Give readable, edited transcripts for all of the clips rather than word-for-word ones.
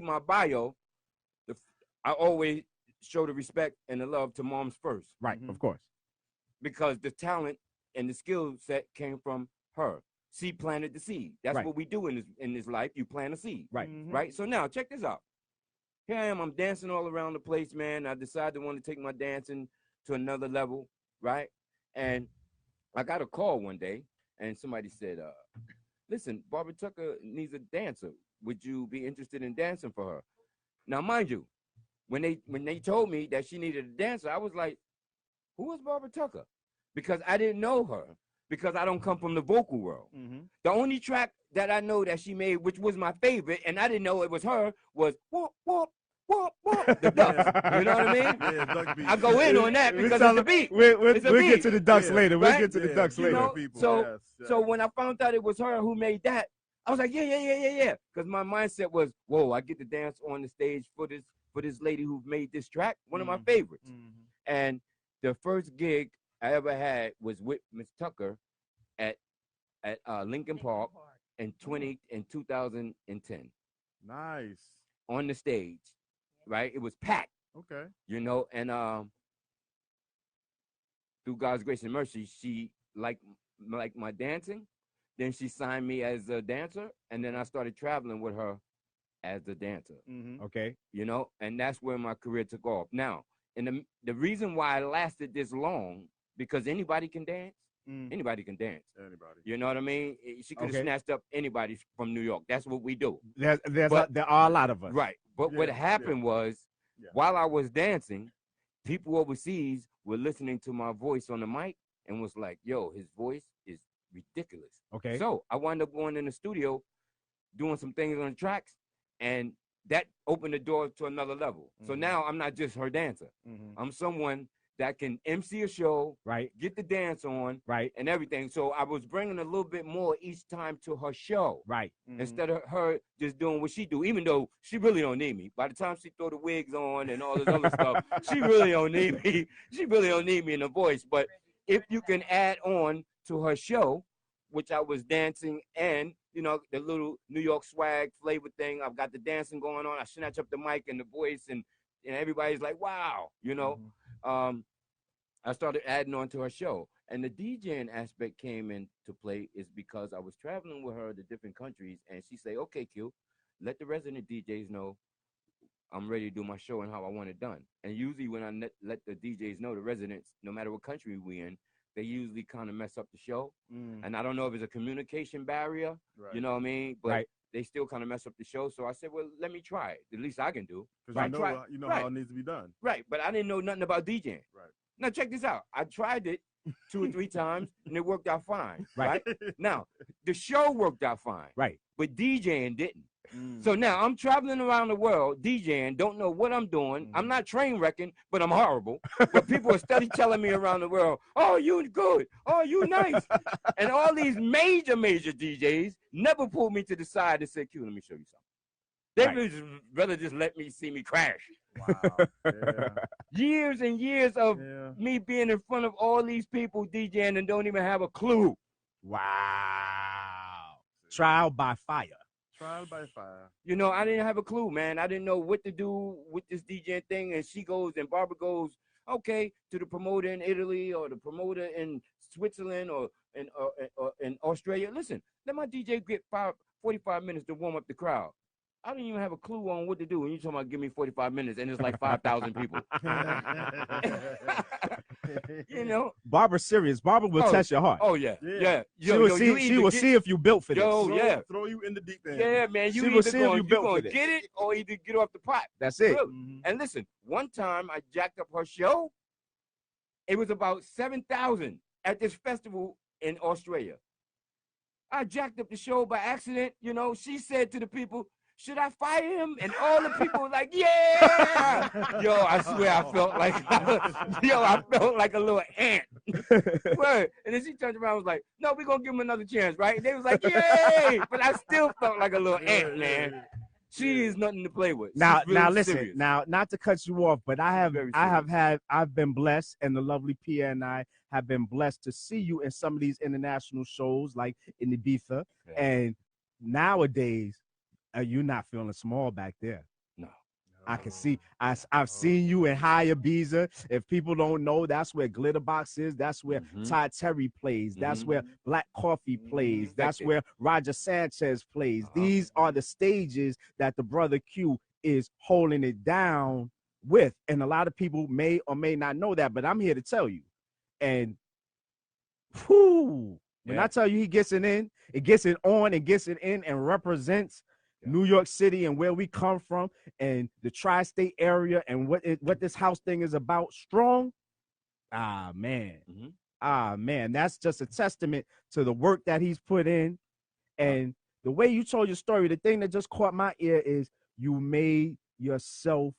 my bio, I always show the respect and the love to moms first. Right, of course. Because the talent and the skill set came from her. She planted the seed. That's what we do in this life. You plant a seed. Right. Right? So now, check this out. Here I am. I'm dancing all around the place, man. I decided to want to take my dancing to another level, right? And I got a call one day, and somebody said, listen, Barbara Tucker needs a dancer. Would you be interested in dancing for her? Now, mind you, when they told me that she needed a dancer, I was like, who is Barbara Tucker? Because I didn't know her, because I don't come from the vocal world. The only track that I know that she made, which was my favorite, and I didn't know it was her, was Whoop, Whoop, Whoop, Whoop, the Ducks. You know what I mean? Yeah, duck beat. I go in on that because it's a beat. We'll It's a get beat. to the Ducks later. We'll Right? get to the Ducks later. know, People. so Yes, so when I found out it was her who made that, I was like, yeah. Because my mindset was, whoa, I get to dance on the stage for this lady who made this track, one of my favorites. And the first gig I ever had was with Miss Tucker at Lincoln Park in 2010. Nice. On the stage, right? It was packed. Okay. You know, and through God's grace and mercy, she liked my dancing. Then she signed me as a dancer, and then I started traveling with her as a dancer. Okay. You know, and that's where my career took off. Now, and the reason why I lasted this long, because anybody can dance. Anybody can dance. Anybody. You know what I mean? She could have snatched up anybody from New York. That's what we do. There are a lot of us. Right. But what happened was, while I was dancing, people overseas were listening to my voice on the mic and was like, yo, his voice is ridiculous. Okay. So I wound up going in the studio, doing some things on the tracks, and that opened the door to another level. So now I'm not just her dancer. I'm someone that can MC a show, right? Get the dance on, right? And everything. So I was bringing a little bit more each time to her show, right? Instead of her just doing what she do, even though she really don't need me. By the time she throw the wigs on and all this other stuff, she really don't need me. She really don't need me in the voice. But if you can add on to her show, which I was dancing and, you know, the little New York swag flavor thing, I've got the dancing going on. I snatch up the mic and the voice, and everybody's like, wow, you know. I started adding on to her show, and the DJing aspect came into play is because I was traveling with her to different countries, and she say, okay, Q, let the resident DJs know I'm ready to do my show and how I want it done. And usually when I let the DJs know, the residents, no matter what country we in, they usually kind of mess up the show. And I don't know if it's a communication barrier, you know what I mean? But they still kind of mess up the show. So I said, well, let me try it. The least I can do. Because you know how it needs to be done. Right, but I didn't know nothing about DJing. Right. Now, check this out. I tried it 2 or 3 times, and it worked out fine, right? Now, the show worked out fine, right? But DJing didn't. So now I'm traveling around the world, DJing, don't know what I'm doing. I'm not train wrecking, but I'm horrible. But people are steady telling me around the world, oh, you good. Oh, you nice. And all these major DJs never pulled me to the side and said, Q, let me show you something. They would rather just let me see me crash. Wow. Yeah. Years and years of me being in front of all these people DJing and don't even have a clue. Wow. Trial by fire. Trial by fire. You know, I didn't have a clue, man. I didn't know what to do with this DJing thing. And she goes, and Barbara goes, okay, to the promoter in Italy or the promoter in Switzerland or in Australia. Listen, let my DJ get 45 minutes to warm up the crowd. I didn't even have a clue on what to do. And you're talking about give me 45 minutes, and it's like 5,000 people. You know? Barbara's serious. Barbara will test your heart. Oh, yeah. She will see if you built for this. Throw you in the deep end. Yeah, man. You either going to get it or either get off the pot. That's it. And listen, one time I jacked up her show. It was about 7,000 at this festival in Australia. I jacked up the show by accident. You know, she said to the people, should I fire him? And all the people were like, yeah. Yo, I swear I felt like a little ant. Word. And then she turned around and was like, no, we're going to give him another chance, right? And they was like, yay. But I still felt like a little ant, man. She is nothing to play with. Now, really listen. serious. Now, not to cut you off, but I've been blessed, and the lovely Pia and I have been blessed to see you in some of these international shows, like in Ibiza. And nowadays, you're not feeling small back there. No. I can see. I've seen you in High Ibiza. If people don't know, that's where Glitterbox is. That's where Todd Terry plays. That's where Black Coffee plays. That's where Roger Sanchez plays. These are the stages that the Brother Q is holding it down with. And a lot of people may or may not know that, but I'm here to tell you. And when I tell you he gets it in, it gets it on, it gets it in and represents New York City and where we come from and the tri-state area and what this house thing is about strong. Man, that's just a testament to the work that he's put in. And the way you told your story, the thing that just caught my ear is you made yourself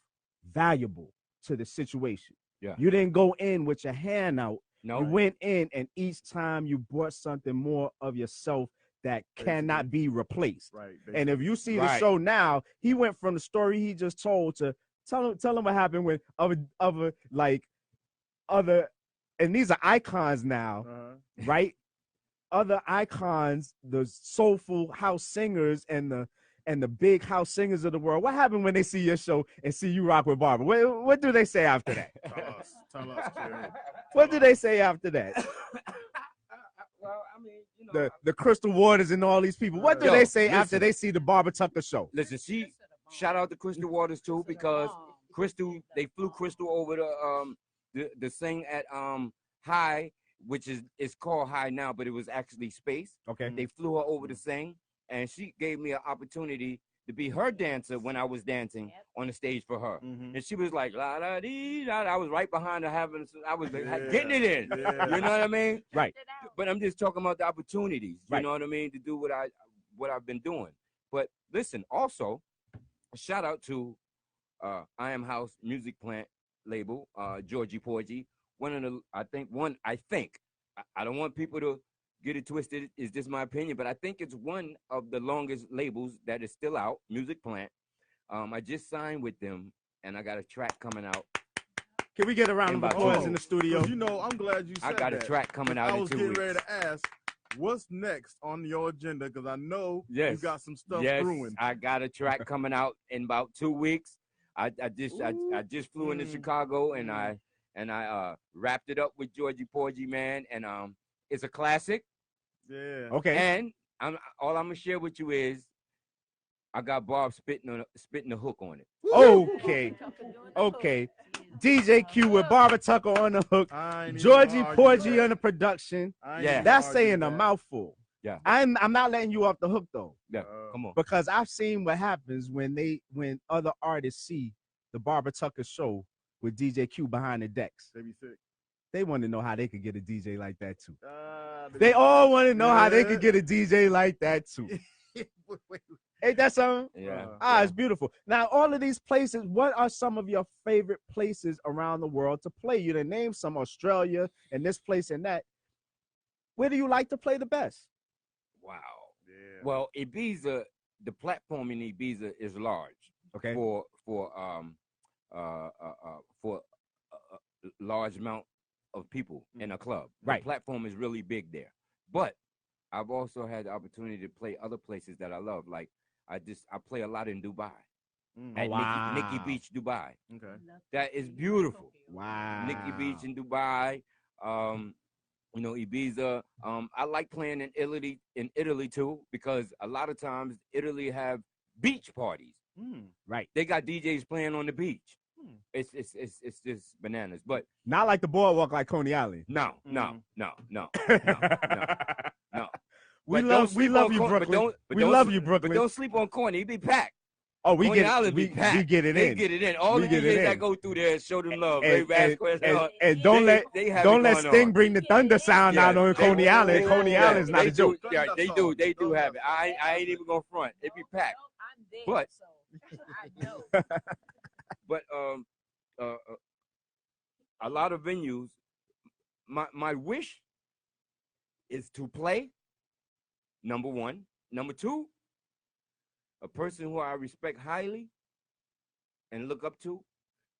valuable to the situation. Yeah. You didn't go in with your hand out. No. You went in, and each time you brought something more of yourself that cannot be replaced. Right. And if you see the show now, he went from the story he just told to tell him what happened with other, and these are icons now, right? Other icons, the soulful house singers and the big house singers of the world. What happened when they see your show and see you rock with Barbara? What do they say after that? Tell us, kid. What do they say after that? Well, I mean, you know, The Crystal Waters and all these people. What do they say after they see the Barbara Tucker show? Listen, shout out to Crystal Waters too, because they flew Crystal over the sing at High, which is called High now, but it was actually Space. Okay. They flew her over to sing, and she gave me an opportunity to be her dancer when I was dancing on the stage for her. And she was like, la da dee da. I was right behind her I was getting it in. Yeah. You know what I mean? Right. But I'm just talking about the opportunities, you Right. know what I mean, to do what I've been doing. But listen, also, a shout out to I Am House Music Plant label, Georgie Porgy. I don't want people to get it twisted. Is this my opinion? But I think it's one of the longest labels that is still out, Music Plant. I just signed with them, and I got a track coming out. Can we get a round of applause in the studio? You know, I'm glad you said that. I got a track coming out in 2 weeks. I was getting ready to ask, what's next on your agenda? Because I know you got some stuff brewing. I got a track coming out in about 2 weeks. I just flew into Chicago, and I wrapped it up with Georgie Porgy, man, and it's a classic. Yeah. Okay. And all I'm gonna share with you is I got Bob spitting the hook on it. Okay. DJ Q with Barbara Tucker on the hook. Georgie Porgy on the production. That's saying a mouthful. Yeah. I'm not letting you off the hook though. Yeah. Come on. Because I've seen what happens when other artists see the Barbara Tucker show with DJ Q behind the decks. They be sick. They want to know how they could get a DJ like that too. They all want to know how they could get a DJ like that too. Ain't that something? Yeah. It's beautiful. Now, all of these places, what are some of your favorite places around the world to play? You done name some, Australia and this place and that. Where do you like to play the best? Wow. Yeah. Well, Ibiza, the platform in Ibiza is large. Okay. For large amount of people in a club. Right. The platform is really big there. But I've also had the opportunity to play other places that I love. Like I play a lot in Dubai. At Nikki Beach, Dubai. Okay. That is beautiful. Wow. Nikki Beach in Dubai. You know, Ibiza. I like playing in Italy too, because a lot of times Italy have beach parties. Right. They got DJs playing on the beach. It's just bananas. But not like the boardwalk like Coney Island. No. We love you, Brooklyn. We love you, Brooklyn. But don't sleep on Coney. It be packed. Oh, we Coney get Island be packed. We get it they in. Get it in. All the DJs that go through there show them love. And don't let Sting bring the thunder sound out on Coney Island. Coney Island is not a joke. Yeah, they do have it. I ain't even gonna front. It be packed. But but a lot of venues. My wish is to play. Number one. Number two, a person who I respect highly and look up to.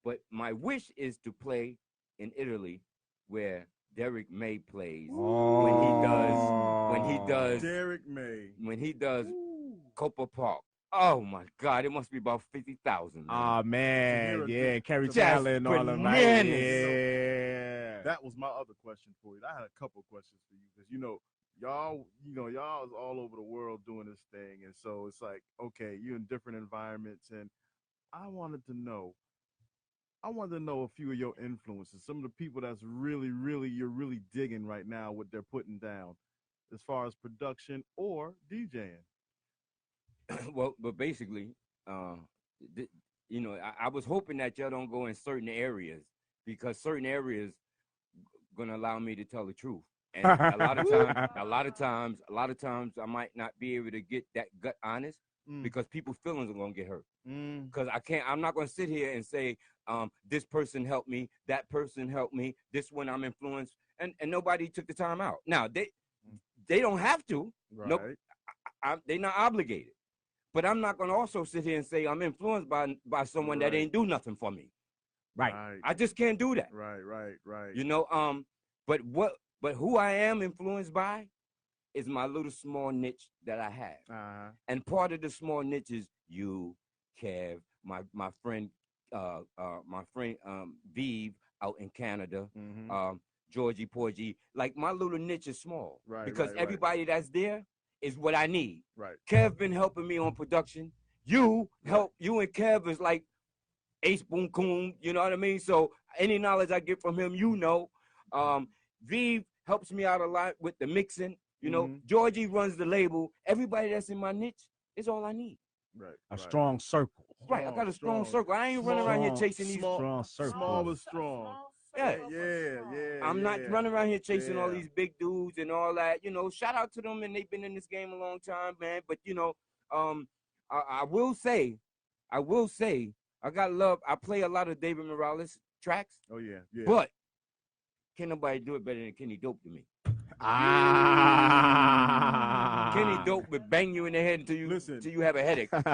But my wish is to play in Italy, where Derek May plays when he does Derek May when he does Copa Park. Oh my God, it must be about 50,000. Oh man, yeah, Kerry Just Taylor and all of that. bananas. Yeah. That was my other question for you. I had a couple questions for you because y'all is all over the world doing this thing, and so it's like, okay, you're in different environments, and I wanted to know. I wanted to know a few of your influences, some of the people that's you're really digging right now what they're putting down, as far as production or DJing. Well, but basically, th- I was hoping that y'all don't go in certain areas because certain areas gonna allow me to tell the truth. And a lot of times, I might not be able to get that gut honest because people's feelings are gonna get hurt. Because I'm not gonna sit here and say, this person helped me, that person helped me, this one I'm influenced, and nobody took the time out. Now they don't have to. Right. Nope, they're not obligated. But I'm not gonna also sit here and say I'm influenced by someone that ain't do nothing for me. Right. I just can't do that. Right. But who I am influenced by is my little small niche that I have. And part of the small niche is you, Kev, my friend Vive out in Canada, Georgie Porgy. Like my little niche is small. Right. Because everybody that's there is what I need. Right. Kev been helping me on production. You and Kev is like Ace Boom Coon, you know what I mean? So any knowledge I get from him, Vive helps me out a lot with the mixing. Georgie runs the label. Everybody that's in my niche is all I need. Right. A strong circle. Right, I got a strong circle. I ain't running around here chasing these strong circles. Small but strong. Yeah. I'm not Yeah. running around here chasing all these big dudes and all that. Shout out to them, and they've been in this game a long time, man. But I will say, I got love. I play a lot of David Morales tracks. Oh yeah. But can't nobody do it better than Kenny Dope to me. Kenny Dope would bang you in the head until you have a headache. I'm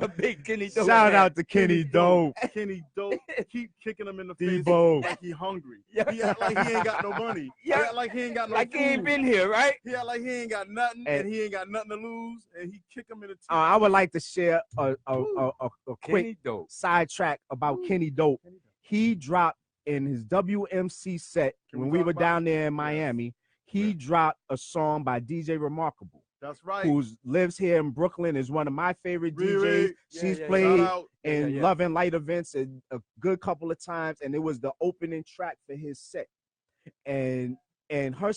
a big Kenny Dope. Shout out to Kenny Dope. Kenny Dope, keep kicking him in the face like he hungry. He act like he ain't got no money. He act like he ain't got no food. He ain't been here, right? He act like he ain't got nothing, and he ain't got nothing to lose, and he kick him in the teeth. I would like to share a quick sidetrack about Kenny Dope. He dropped in his WMC set when we were down there in Miami. He dropped a song by DJ Remarkable. That's right. Who lives here in Brooklyn, is one of my favorite DJs. She's played in Love and Light events a good couple of times, and it was the opening track for his set. And her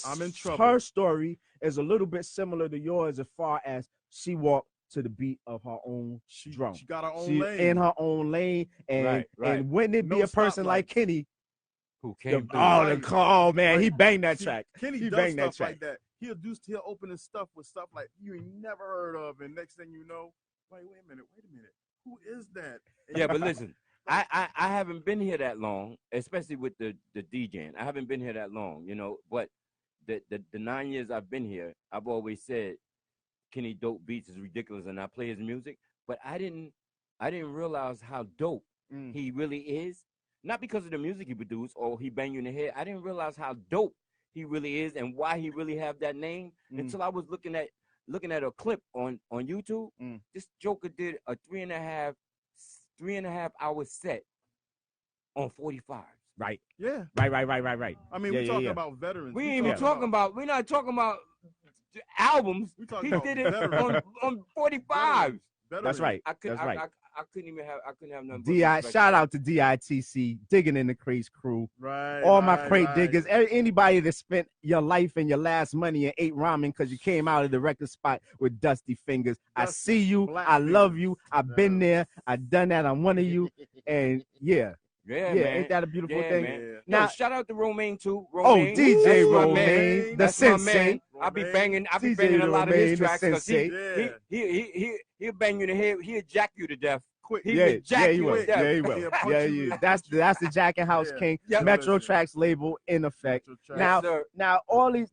story is a little bit similar to yours as far as she walked to the beat of her own drum. She got her own lane. In her own lane. And wouldn't it be a person like Kenny who came man, he banged that track. Kenny he does banged stuff that track. like that. He'll open his stuff with stuff like you ain't never heard of, and next thing you know, wait a minute, who is that? Yeah, but listen, I haven't been here that long, especially with the DJing. I haven't been here that long, but the 9 years I've been here, I've always said Kenny Dope Beats is ridiculous, and I play his music, but I didn't realize how dope he really is. Not because of the music he produced or he bang you in the head. I didn't realize how dope he really is and why he really have that name until I was looking at a clip on YouTube. This Joker did a 3.5 hour set on 45. Right. Yeah. Right. I mean, we're talking about veterans. We're not talking about albums. He did it on 45s. That's right. I couldn't have nothing. Shout out to DITC, digging in the Kruz crew. Right. All my crate diggers. Anybody that spent your life and your last money and ate ramen because you came out of the record spot with dusty fingers. I see you. I love you. I've been there. I've done that. I'm one of you. And yeah, man. Ain't that a beautiful thing? Man. Now, shout out to Romaine too. DJ Romaine, the sensei. I be banging a lot of his tracks because he'll bang you in the head. He'll jack you to death. Quick. He will. Yeah, you. That's the Jacking House King. Metro Tracks label in effect. Now all these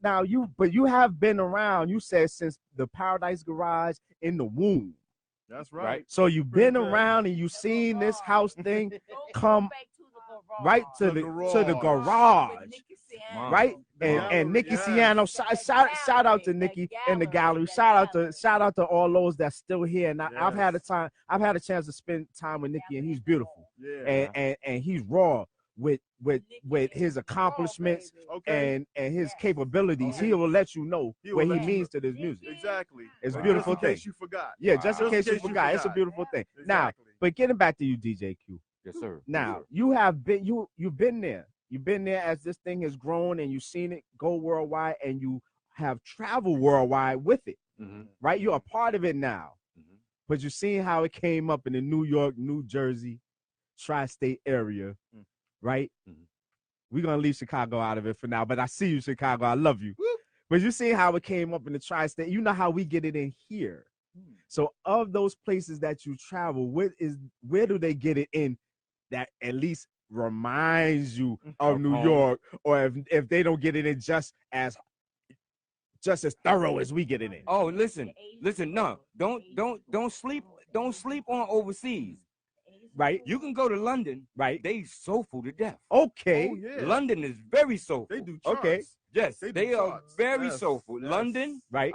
you have been around. You said since the Paradise Garage in the womb. That's right. So you've been around and you've seen this house thing come right to the garage. right? The And gallery, Nikki yes. Siano, shout out to Nikki in the gallery. Shout out to all those that's still here. And I've had a chance to spend time with Nikki, and he's beautiful. Yeah. And he's raw with his accomplishments and his capabilities. He will let you know what he means to this music. Exactly. It's a Like, beautiful just in thing. case you forgot. Yeah, just in Just case you forgot. It's a beautiful thing. Now, Exactly. but getting back to you, DJ Q. Yes, sir. Now, you have been you've been there. You've been there as this thing has grown, and you've seen it go worldwide, and you have traveled worldwide with it. Right? You're a part of it now. But you've seen how it came up in the New York, New Jersey, tri-state area, right? We're gonna leave Chicago out of it for now, but I see you, Chicago. I love you. But you see how it came up in the tri-state. You know how we get it in here. So of those places that you travel, where do they get it in that at least reminds you of New York, or if they don't get it in just as thorough as we get it in? Oh, listen, no, don't sleep on overseas. Right. You can go to London. Right. They soulful to death. Okay. Oh, yeah. London is very soulful. They do charts. Okay. Yes, They they do are charts. very Yes, soulful. yes. London, Right.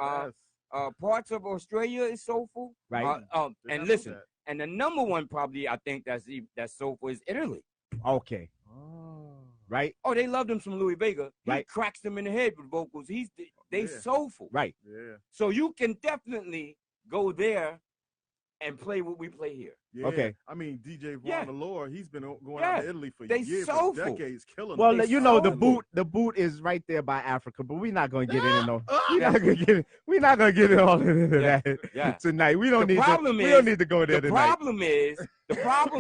parts of Australia is soulful. Right. And listen, and the number one probably I think that's soulful is Italy. Okay. Right. Oh, they love them some Louis Vega. He Right. cracks them in the head with vocals. They soulful. Right. Yeah. So you can definitely go there and play what we play here. Yeah. Okay. I mean, DJ Vaughn Yeah. Allure, he's been going Yeah. out to Italy for They years, soulful. for decades, killing Well, them. you know, soulful. the boot is right there by Africa, but we're not gonna get into no. Yeah. We're not gonna get all into Yeah. that Yeah. tonight. We don't The need problem to. We is- don't need to go there The tonight. problem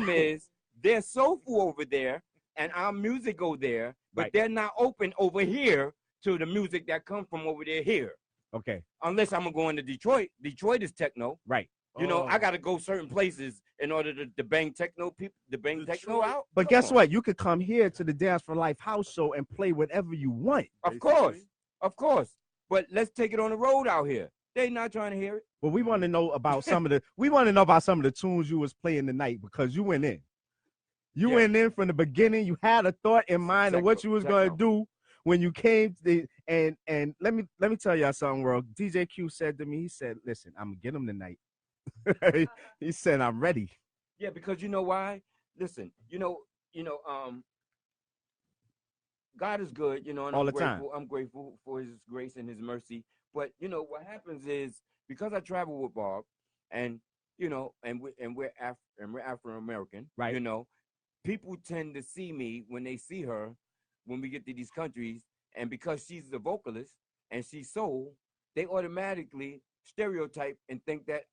is they're soulful over there, and our music go there, but Right. they're not open over here to the music that come from over there here. Okay. Unless I'm gonna go into Detroit. Detroit is techno. Right. You know, I Oh. got to go certain places in order to bang techno people, to bang techno Detroit. out. But Come guess on. what? You could come here to the Dance for Life house show and play whatever you want. Of course. But let's take it on the road out here. They not trying to hear it. But we want to know about some of the tunes you was playing tonight, because you went in. You Yeah. went in from the beginning. You had a thought in mind of what you was gonna do when you came to the, and let me tell y'all something, world. DJ Q said to me, he said, "Listen, I'm gonna get him tonight." He said, "I'm ready." Yeah, because you know why? Listen, God is good, and All the time. I'm grateful for his grace and his mercy. But what happens is, because I travel with Bob, and we're Afro American, Right. People tend to see me when they see her when we get to these countries, and because she's the vocalist and she's soul, they automatically stereotype and think that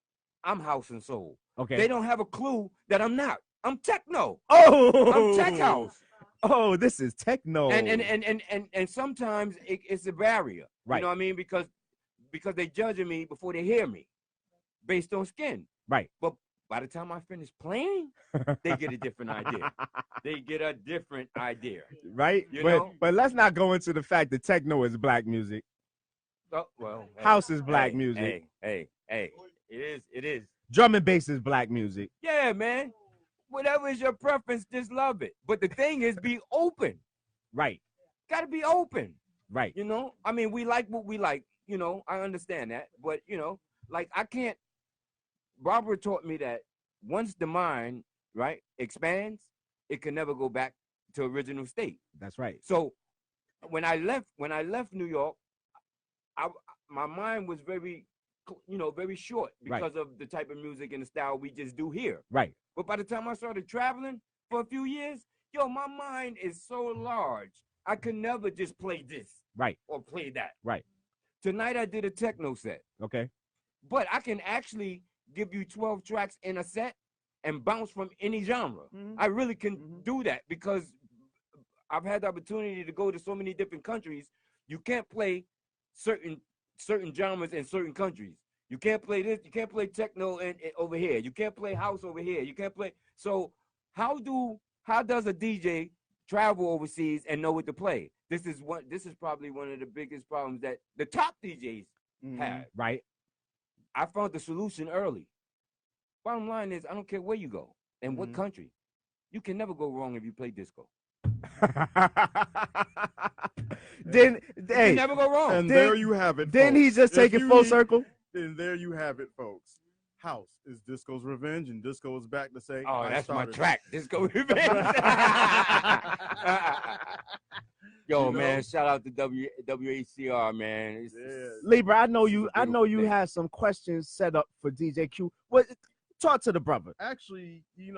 I'm house and soul. Okay. They don't have a clue that I'm not. I'm techno. Oh, I'm tech house. Oh, this is techno. And sometimes it's a barrier. Right. You know what I mean? Because they judging me before they hear me based on skin. Right. But by the time I finish playing, they get a different idea. They get a different idea. Right. But let's not go into the fact that techno is black music. Oh, well, House is black music. Hey. It is. Drum and bass is black music. Yeah, man. Whatever is your preference, just love it. But the thing is, be open. Right. Got to be open. Right. I mean, we like what we like. I understand that. But, like I can't. Barbara taught me that once the mind, right, expands, it can never go back to original state. That's right. So when I left New York, my mind was very, very short because of the type of music and the style we just do here. Right. But by the time I started traveling for a few years, my mind is so large. I could never just play this. Right. Or play that. Right. Tonight I did a techno set. Okay. But I can actually give you 12 tracks in a set and bounce from any genre. Mm-hmm. I really can do that because I've had the opportunity to go to so many different countries. You can't play certain genres in certain countries. You can't play this. You can't play techno over here. You can't play house over here. You can't play. So how does a DJ travel overseas and know what to play? This is probably one of the biggest problems that the top DJs have. Right. I found the solution early. Bottom line is, I don't care where you go and what country. You can never go wrong if you play disco. Then, You hey, can never go wrong. And Then- there you have it. then he folks. just If take it you full need- circle. Then there you have it, folks. House is disco's revenge, and disco is back to say, Oh, I that's my started it. track. Disco Revenge. Yo, You man, know? shout out to WACR, man. Yeah. Libra, I know This is you. a I know beautiful you thing. had some questions set up for DJ Q. What? Talk to the brother. Actually, he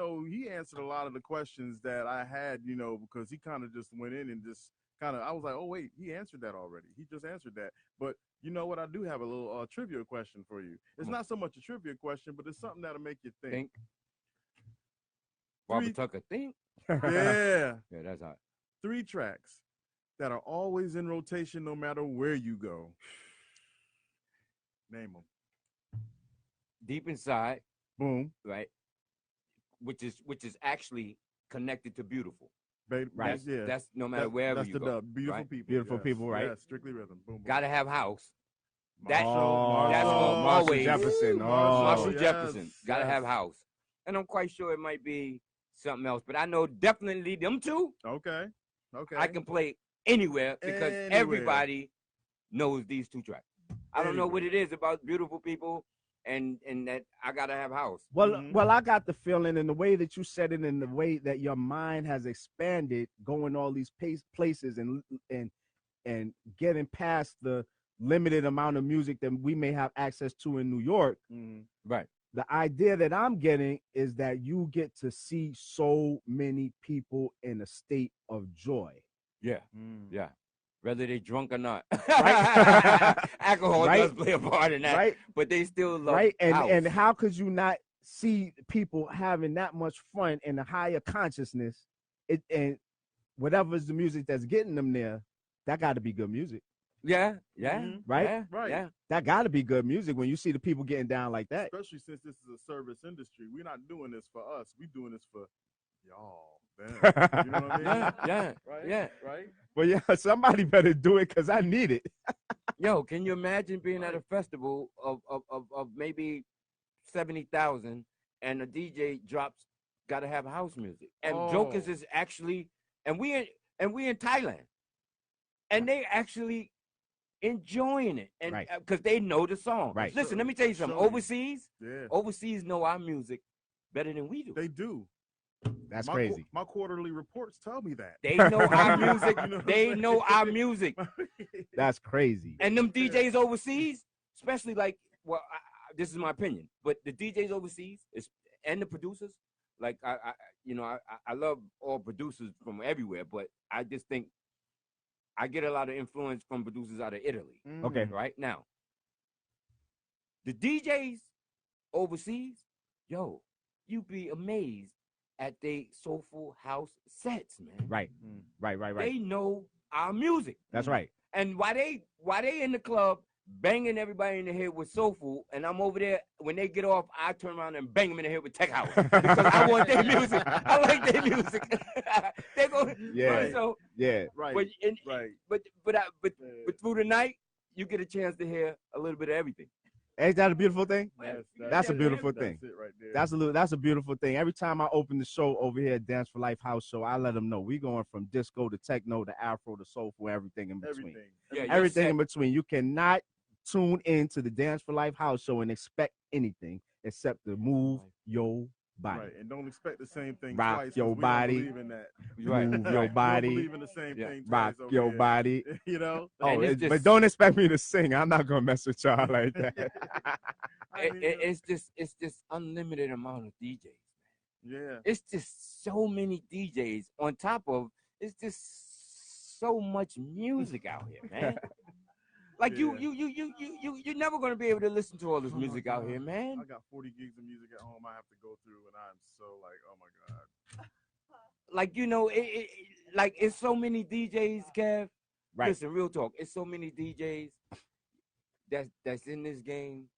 answered a lot of the questions that I had, because he kind of just went in and just I was like, oh, wait, he answered that already. He just answered that. But you know what? I do have a little trivia question for you. It's Come on. not so much a trivia question, but it's something that'll make you think. Think. Barbara Three- Tucker, think. Yeah. Yeah, that's hot. 3 tracks that are always in rotation no matter where you go. Name them. Deep Inside, Boom. right? Which is actually connected to Beautiful. Baby, Right. Yeah. That's no matter wherever that's you the go. dub. Beautiful right? people. Beautiful yes. people, right? Yeah, strictly rhythm. Boom, boom. Gotta have House. That- Marshall, that's Marshall, Marshall always- Jefferson. Marshall yes, Jefferson. Gotta yes. have House. And I'm quite sure it might be something else, but I know definitely them two. Okay. I can play anywhere because Anywhere. everybody knows these 2 tracks. I don't know what Anywhere. it is about Beautiful People and that I gotta have House. Well, Mhm. well, I got the feeling, and the way that you said it, and the way that your mind has expanded, going all these places and getting past the limited amount of music that we may have access to in New York. Mhm. Right. The idea that I'm getting is that you get to see so many people in a state of joy. Yeah. Mm. Yeah. Whether they drunk or not. Right. Alcohol Right. does play a part in that. Right? But they still love Right? House. And how could you not see people having that much fun in a higher consciousness? And whatever's the music that's getting them there, that got to be good music. Yeah. Yeah. Mhm. Right? Yeah. Right. Yeah. That got to be good music when you see the people getting down like that. Especially since this is a service industry. We're not doing this for us. We're doing this for y'all. Them. You know what I mean? Yeah. Yeah. Right? Yeah. Right? Well, yeah, somebody better do it because I need it. Yo, can you imagine being at a Right. festival of maybe 70,000 and a DJ drops gotta have house music. And Jokers Oh. is actually and we in Thailand. And they actually enjoying it. And Right. because they know the song. Right. Listen, let me tell you something. Show you. Overseas know our music better than we do. They do. That's My crazy. My quarterly reports tell me that. They know our music. You know what They I'm know saying? our music. That's crazy. And them DJs overseas, especially like, well, this is my opinion, but the DJs overseas and the producers, like I love all producers from everywhere, but I just think I get a lot of influence from producers out of Italy. Okay. Right now, the DJs overseas, yo, you'd be amazed at they soulful house sets, man. Right. Mm. Right. They know our music. That's right. And why they in the club banging everybody in the head with soulful, and I'm over there when they get off, I turn around and bang them in the head with tech house because I want their music. I like their music. They go, Yeah. right, so Yeah. Right. but Right. but through the night, you get a chance to hear a little bit of everything. Ain't that a beautiful thing? That's a beautiful that's thing. it right there. That's a beautiful thing. Every time I open the show over here at Dance for Life House Show, I let them know we going from disco to techno to afro to soulful, everything in between. everything. Yeah, your Everything set- in between. You cannot tune into the Dance for Life House Show and expect anything except to move your body. Right. And don't expect the same thing Rock twice. 'cause your we don't body. believe in that. Right. Move Right. your We don't body. believe in the same Yeah. thing Rock twice over your here. body. You know? Oh, And it's but just- don't expect me to sing. I'm not gonna mess with y'all like that. I mean, it's just unlimited amount of DJs. yeah. It's just so many DJs on top of it's just so much music out here, man. Like Yeah. you're never gonna be able to listen to all this Oh my music out God. here, man. I got 40 gigs of music at home I have to go through, and I'm so like, oh my God. Like like it's so many DJs, Kev. Right. Listen, real talk. It's so many DJs that's in this game.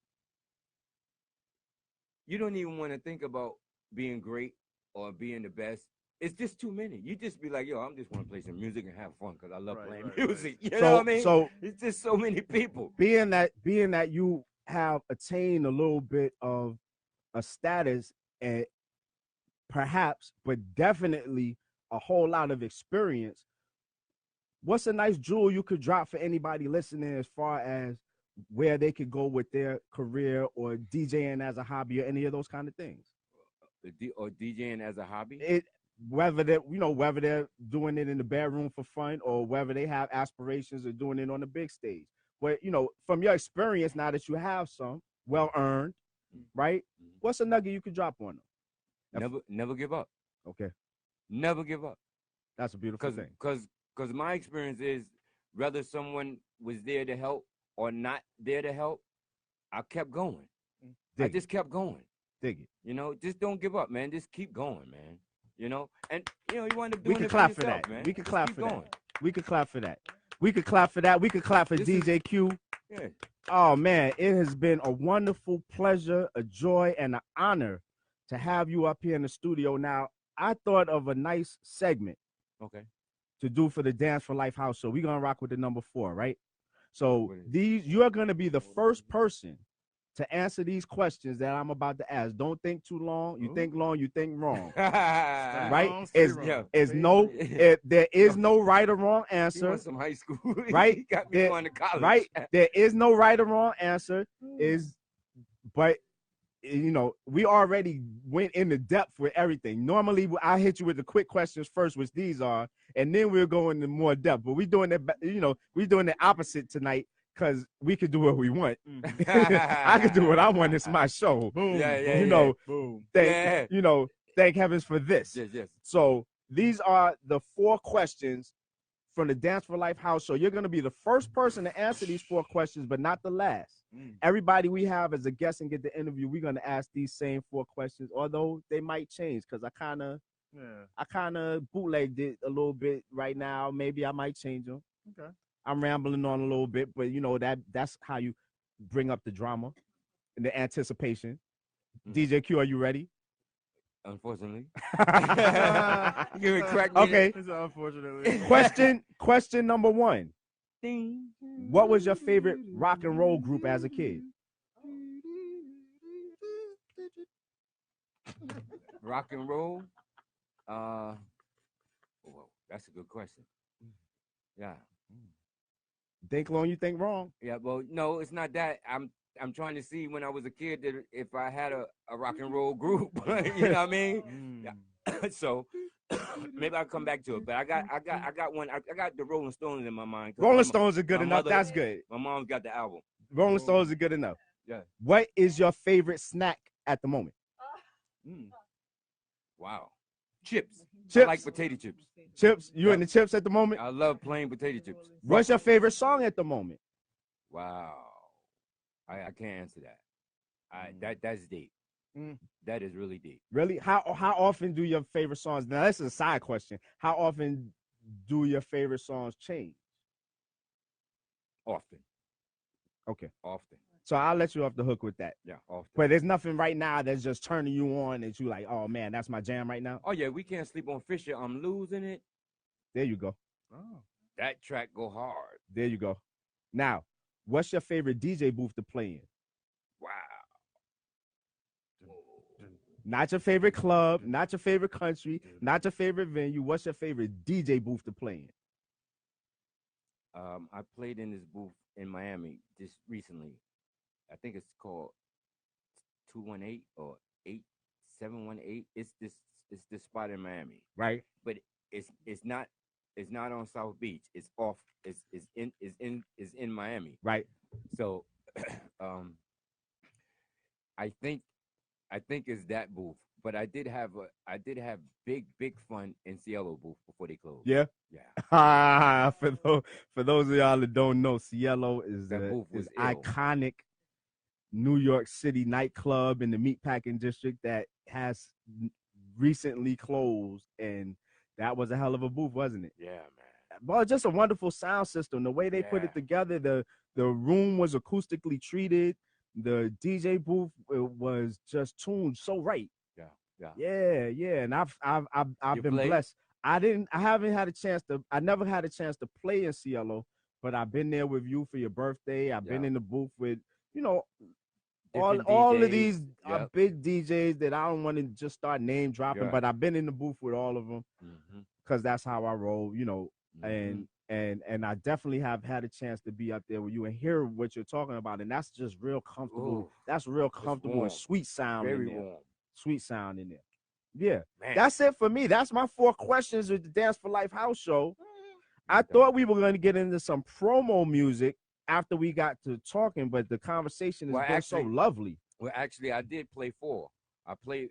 You don't even want to think about being great or being the best. It's just too many. You just be like, yo, I'm just want to play some music and have fun because I love Right, playing right, right. music. You know what I mean? So It's just so many people. being that you have attained a little bit of a status and perhaps but definitely a whole lot of experience. What's a nice jewel you could drop for anybody listening as far as where they could go with their career or DJing as a hobby or any of those kind of things? Or DJing as a hobby? It whether they're doing it in the bedroom for fun or whether they have aspirations of doing it on the big stage. But from your experience, now that you have some well earned, right? What's a nugget you could drop on them? Never give up. Okay. Never give up. That's a beautiful thing. Because my experience is, whether someone was there to help or not there to help, I kept going. I just kept going. Dig it. Just don't give up, man. Just keep going, man. And you wind up We doing can it clap for for yourself, that. man. We can Just clap keep for going. that. We could clap for that. We could clap for that. We could clap for DJ Q. Yeah. Oh man, it has been a wonderful pleasure, a joy, and an honor to have you up here in the studio. Now, I thought of a nice segment Okay. to do for the Dance for Life house. So we're gonna rock with the number 4, right? So you're gonna be the first person to answer these questions that I'm about to ask. Don't think too long. You think long, you think wrong. Right? There is no right or wrong answer. Some high school. Right? Got me going to college. Right? There is no right or wrong answer. But we already went into depth with everything. Normally, I hit you with the quick questions first, which these are, and then we'll go into more depth. But we're doing it, we're doing the opposit tonight because we could do what we want. I could do what I want. It's my show. Boom. Yeah. Boom. Thank heavens for this. Yes. So these are the 4 questions from the Dance for Life house. So you're going to be the first person to answer these 4 questions, but not the last. Everybody we have as a guest and get the interview, we're going to ask these same 4 questions, although they might change because I kind of bootlegged it a little bit right now. Maybe I might change them. Okay. I'm rambling on a little bit, but that's how you bring up the drama and the anticipation. DJ Q, are you ready? Unfortunately. You crack me. Okay. Unfortunately. Question number 1. What was your favorite rock and roll group as a kid? Rock and roll? That's a good question. Yeah. Think long, you think wrong. Yeah, well, no, it's not that. I'm trying to see when I was a kid that if I had a rock and roll group, you know what I mean? So maybe I'll come back to it. But I got one. I got the Rolling Stones in my mind. Rolling Stones are good enough. That's good. My mom's got the album. Rolling Stones are good enough. Yeah. What is your favorite snack at the moment? Wow. Chips. Chips. I like potato chips. Chips. You in the chips at the moment? I love plain potato chips. What's your favorite song at the moment? Wow. I can't answer that. That's deep. That is really deep. Really? How often do your favorite songs? Now this is a side question. How often do your favorite songs change? Often. Okay. Often. So I'll let you off the hook with that. Yeah, often. But there's nothing right now that's just turning you on that you like, oh man, that's my jam right now. Oh yeah, we can't sleep on Fisher. I'm losing it. There you go. Oh. That track go hard. There you go. Now, what's your favorite DJ booth to play in? Wow. Not your favorite club, not your favorite country, not your favorite venue. What's your favorite DJ booth to play in? I played in this booth in Miami just recently. I think it's called 218 or 8718. It's this spot in Miami. Right. But it's not on South Beach. It's off. It's in Miami. Right. So I think it's that booth. But I did have big fun in Cielo booth before they closed. Yeah. Yeah. For those of y'all that don't know, Cielo is iconic New York City nightclub in the meatpacking district that has recently closed, and that was a hell of a booth, wasn't it? Yeah, man. Well, just a wonderful sound system. The way they put it together, the room was acoustically treated. The DJ booth was just tuned so right. Yeah. And I've been blessed. I never had a chance to play in Cielo, but I've been there with you for your birthday. I've been in the booth with, all of these big DJs that I don't want to just start name dropping, but I've been in the booth with all of them. because that's how I roll, you know. And I definitely have had a chance to be up there with you and hear what you're talking about, and that's just real comfortable. Ooh, That's real comfortable warm. and sweet sound very in there. warm. Sweet sound in there. Yeah, Man. that's it for me. That's my 4 questions with the Dance for Life house show. I Okay. thought we were going to get into some promo music after we got to talking, but the conversation has Well, been so actually- lovely. Well, actually, I did play 4. I played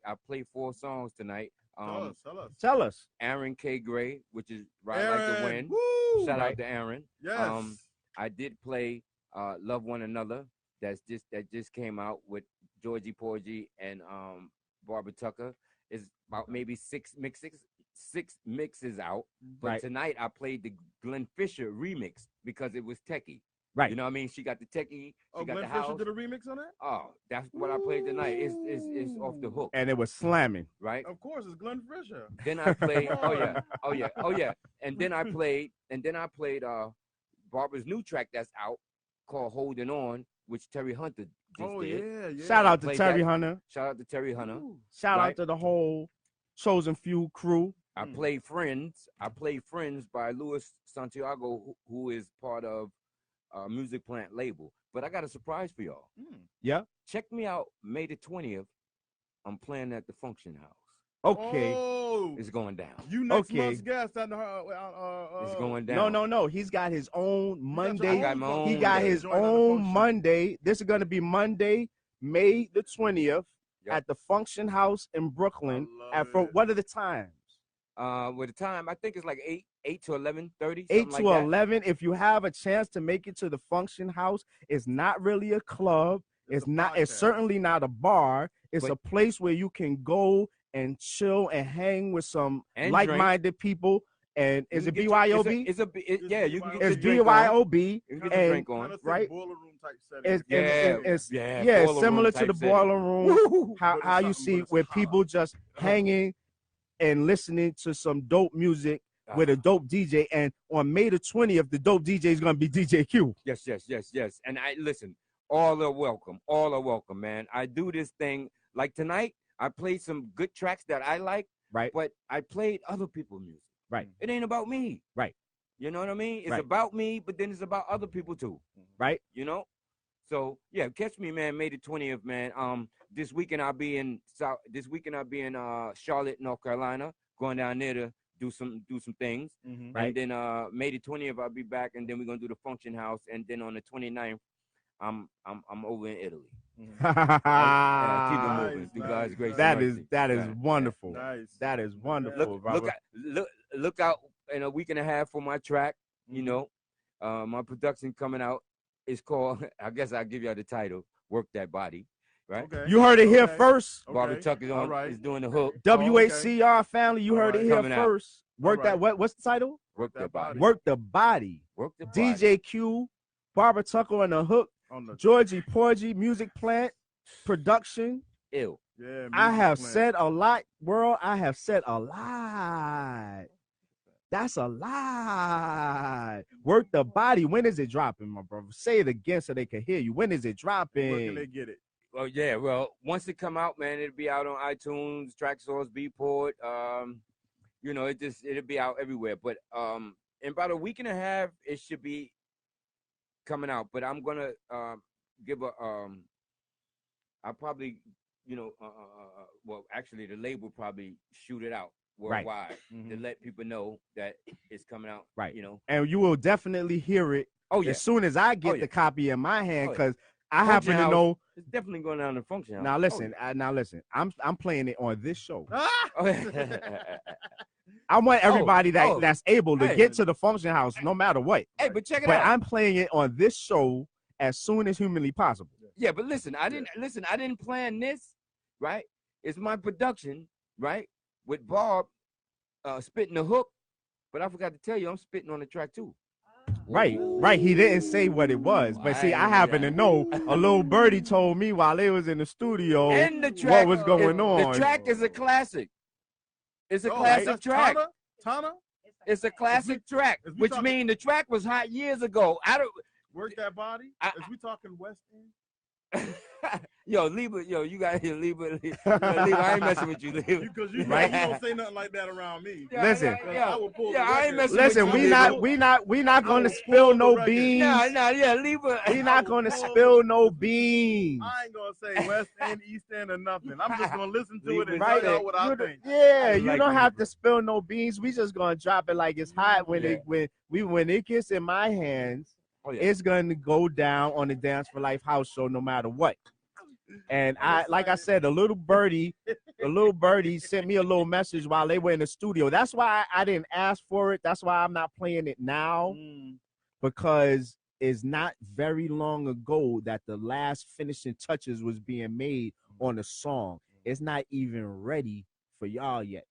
4 songs tonight. Tell us. Tell us. Aaron K. Gray, which is Ride Like the Wind. Woo! Shout Right. out to Aaron. Yes. I did play Love One Another. That just came out with Georgie Porgy and Barbara Tucker. Is about maybe 6 mixes out. But Right. tonight I played the Glenn Fisher remix because it was techie. Right. You know what I mean? She got the techie. Oh, She got Glenn the Fisher house. did a remix on that? Oh, that's what I played tonight. It's off the hook, And it was slamming. right? Of course, it's Glenn Fisher. Then I played. Come oh on. yeah. And then I played Barbara's new track that's out called "Holding On," which Terry Hunter just Oh did. yeah. Shout out to Played Terry that. Hunter. Shout out to Terry Hunter. Ooh. Shout Right. out to the whole Chosen Few crew. I played Friends. I played Friends by Luis Santiago, who is part of Music Plant label. But I got a surprise for y'all. Yeah. Check me out May the 20th. I'm playing at the Function House. Okay. Oh, It's going down. you next Okay. month's guest on the It's going down. No. He's got his own Monday. I got my own He got day. his Join on the own function. Monday. This is going to be Monday, May the 20th Yep. at the Function House in Brooklyn. I love it. What are the times? With the time, I think it's like 8 to 11:30. 8 something to like that. 11. If you have a chance to make it to the Function House, it's not really a club. It's a not. It's podcast. certainly not a bar. It's But- a place where you can go and chill and hang with some And like-minded people. And You is can it get your- BYOB? yeah, you can get It's your drink on. BYOB. You can get your and- drink on. Kinda think right? boiler room type setting. It's, Yeah, yeah, it's boiler similar room to the type setting. boiler room. Woo! How But it's how you something, see but it's where hot. people just hanging and listening to some dope music with a dope DJ. And on May the 20th, the dope DJ is gonna be DJ Q. Yes. And I listen. All are welcome. All are welcome, man. I do this thing like tonight. I played some good tracks that I like, Right. but I played other people's music. Right. It ain't about me. Right. You know what I mean? It's Right. about me, but then it's about other people too. Right. You know? So yeah, catch me, man, May the 20th, man. This weekend I'll be in Charlotte, North Carolina, going down there to do some things. Right. And then May the 20th I'll be back, and then we're gonna do the Function House, and then on the 29th, I'm over in Italy. Yeah, keep it Nice, moving. Through nice, God's grace. nice. and that is mercy. wonderful. Nice. That is wonderful. Look out in a week and a half for my track. You know, my production coming out is called. I guess I'll give y'all the title. Work That Body. Right. Okay. You heard it here Okay. first. Barbara Okay. Tuck is All on. right. Is doing the hook. WACR family, you All heard it right. here Coming out. first. Work All that. right. What's the title? Work That Body. Work the Body. Work the Body. DJ Q, Barbara Tucker on the hook, On the Georgie Porgy, Music Plant, production. Ill. yeah. I music have plant. said a lot, world. I have said a lot. That's a lot. Work the Body. When is it dropping, my brother? Say it again so they can hear you. When is it dropping? Where can they get it? Oh yeah. Well, once it come out, man, it'll be out on iTunes, TrackSource, Beatport. You know, it'll be out everywhere. But in about a week and a half, it should be coming out. But I'm gonna give a I'll probably, you know, well, actually, the label probably shoot it out Right. worldwide to let people know that it's coming out. Right. You know. And you will definitely hear it Oh yeah. as soon as I get Oh, yeah. the copy in my hand, Oh, yeah. because I Function happen to House. know. It's definitely going down to Function House. Now Oh, listen, I'm playing it on this show. Oh, yeah. I want everybody oh, that's able to hey. get to the Function House, no matter what. Hey, but check it But out. I'm playing it on this show as soon as humanly possible. Yeah, but listen, I didn't plan this, right? It's my production, right? With Bob spitting the hook, but I forgot to tell you I'm spitting on the track too. Right. He didn't say what it was, but see, I happen to know. A little birdie told me while they was in the studio And the track, what was going on. The track is a classic. It's a Oh, classic that's track. Tana? It's a classic track, is we which talking- means the track was hot years ago. I don't. Work That Body? I- Is we talking West End? Yo, Lieber, you got here, Lieber. I ain't messing with you, Lieber. Because you Right. don't say nothing like that around me. Listen. I will pull the I ain't record. messing Listen, with you, we Lieber. not gonna will spill pull the no record. beans. Yeah, Lieber. We not gonna spill no beans. I ain't gonna say West End, East End, or nothing. I'm just gonna listen to it and Right. tell y'all what I think. Yeah, you like don't have Lieber. to spill no beans. We just gonna drop it like it's hot. When it gets in my hands, it's gonna go down on the Dance for Life house show no matter what. And like I said, the little birdie sent me a little message while they were in the studio. That's why I didn't ask for it. That's why I'm not playing it now, because it's not very long ago that the last finishing touches was being made on the song. It's not even ready for y'all yet.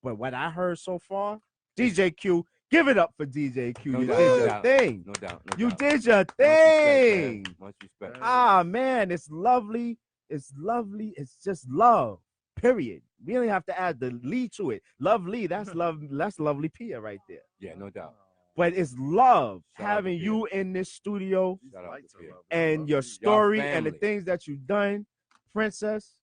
But what I heard so far, DJ Q, give it up for DJ Q. You did your thing. No doubt. You did your thing. Much respect. Ah, man, it's lovely. It's lovely. It's just love. Period. We don't have to add the Lee to it. Lovely. That's love. That's Lovely Pia right there. Yeah, no doubt. But it's love Shout out having to you in this studio Shout out to Pia. and your story and the family. things that you've done, Princess.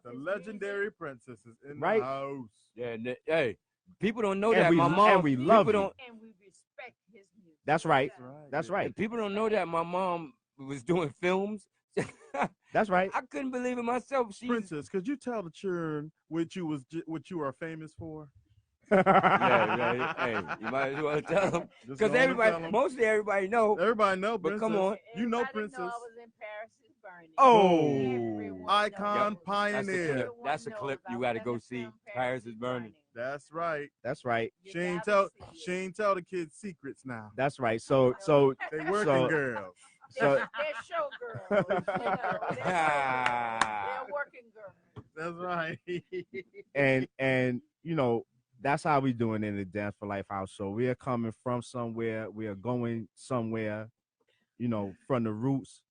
The legendary princess is in Right. the house. Yeah, hey, people don't know And that we- my mom. and we love people you. don't. And we respect his music. That's right. That's That's right. And people don't know that my mom was doing films. That's right. I couldn't believe it myself. Princess, could you tell the children what you are famous for? Yeah. Hey, you might as well tell them Just because go on and tell everybody, 'em. mostly everybody know. Everybody know, But Princess. come on. You know, Everybody Princess. I was in Paris is burning. Oh. Everyone Icon knows. pioneer. That's a clip you got to go see. Paris is burning. That's right. That's right. She ain't tell the kids secrets now. That's right. So They working So- girls. So- They're showgirls. They're working girls. That's right. and that's how we doing in the Dance for Life house. So we are coming from somewhere, we are going somewhere, from the roots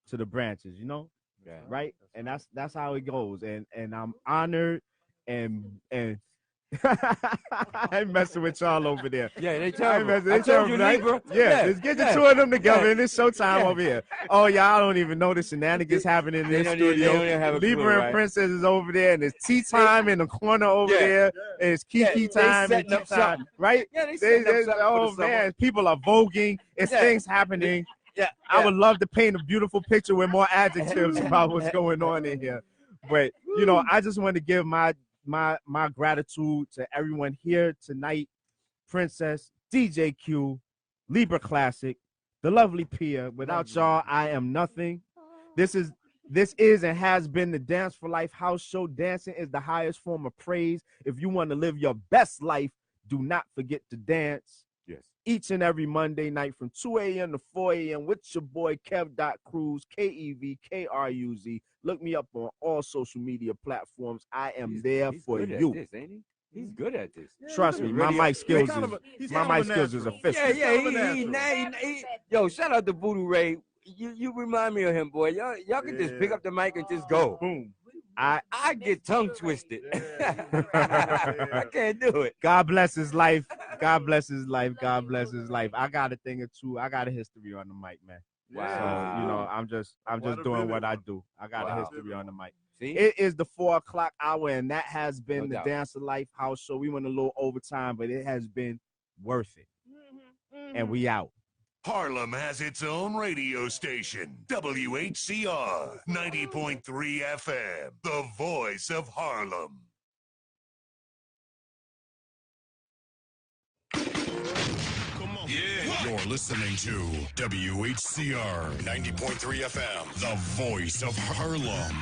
to the branches, Yeah. right? And that's how it goes. And I'm honored and I ain't messing with y'all over there. Yeah, they I tell ain't me. messing- I they told you, right? Libra. Yeah, let's get the two of them together, Yeah. and it's showtime Yeah. over here. Oh, y'all don't even know the shenanigans happening in They the don't even- studio. they don't even have a clue, Libra and right? Princess is over there, and it's tea time in the corner over Yeah. there. And it's Kiki Yeah, they time and setting tea up time, something. right? Yeah, they setting up something for Oh the summer. man, people are voguing. It's Yeah. things happening. Yeah, I would love to paint a beautiful picture with more adjectives about what's going on in here. But I just want to give my gratitude to everyone here tonight. Princess, DJ Q, Libra Classic, the Lovely Pia. Without y'all, I am nothing. This is and has been the Dance for Life house show. Dancing is the highest form of praise. If you want to live your best life, do not forget to dance. Yes. Each and every Monday night from 2 a.m. to 4 a.m. with your boy Kruz, KEVKRUZ. Look me up on all social media platforms. I am there He's for good at you. this, ain't he? He's good at this. Trust me, He's my really- mic skills kind is of a- he's my kind of mic a skills is natural. official. Yeah. Yo, shout out to Voodoo Ray. You remind me of him, boy. Y'all can just pick up the mic and just go. Boom. I get tongue twisted. Yeah. I can't do it. God bless his life. God bless his life. God bless his life. I got a thing or two. I got a history on the mic, man. So Wow. I'm just Quite a doing vivid what I one. do. I got Wow. a history on the mic. See? It is the 4 o'clock hour, and that has been No the doubt. Dance of Life house show. We went a little overtime, but it has been worth it. And we out. Harlem has its own radio station, WHCR 90.3 FM, the voice of Harlem. Come on. Yeah. You're listening to WHCR 90.3 FM, the voice of Harlem.